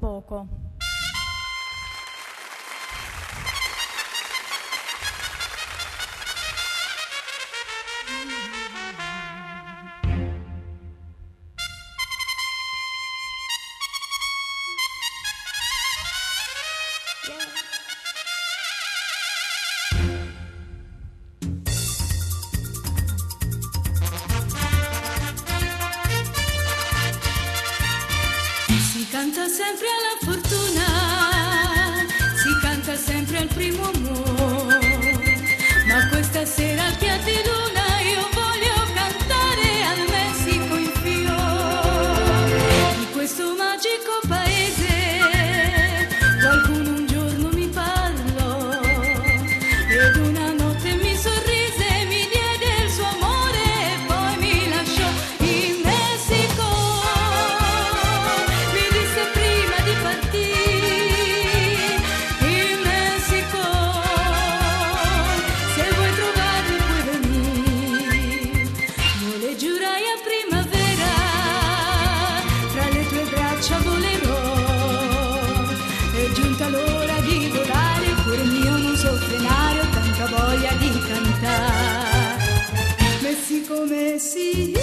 poco. Si canta sempre alla fortuna, si canta sempre al primo amore, ma questa sera al pian di luna io voglio cantare al Messico in fiore di questo magico paese. Qualcuno un giorno mi parlò ed una notte mi sorrise, mi diede il suo amore e poi mi lasciò in Messico. Mi disse prima di partire in Messico, se vuoi trovarmi puoi venire. Io le giurai a primavera, tra le tue braccia volerò. È giunta l'ora di volare, il cuore mio non so frenare, ho tanta voglia di cantare. Messico, Messico.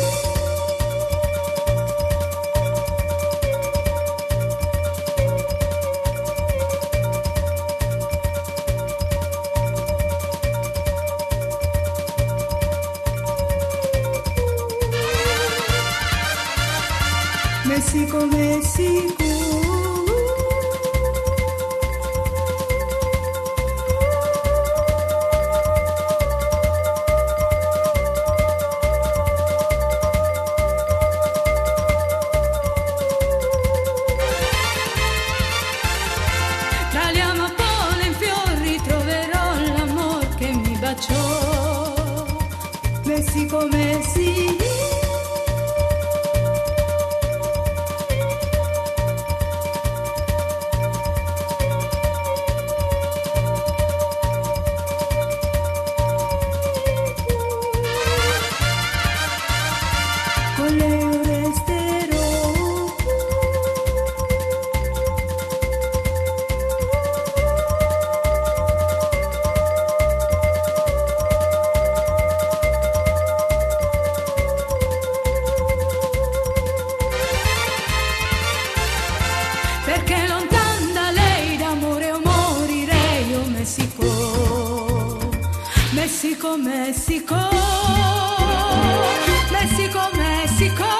Messico, Messico. Tra le amapolle in fiori troverò l'amor che mi baciò. Messico, Messico. Con le resterò. Perché lontan da lei d'amore o morirei, oh Messico, Messico, Messico, Messico, Messico.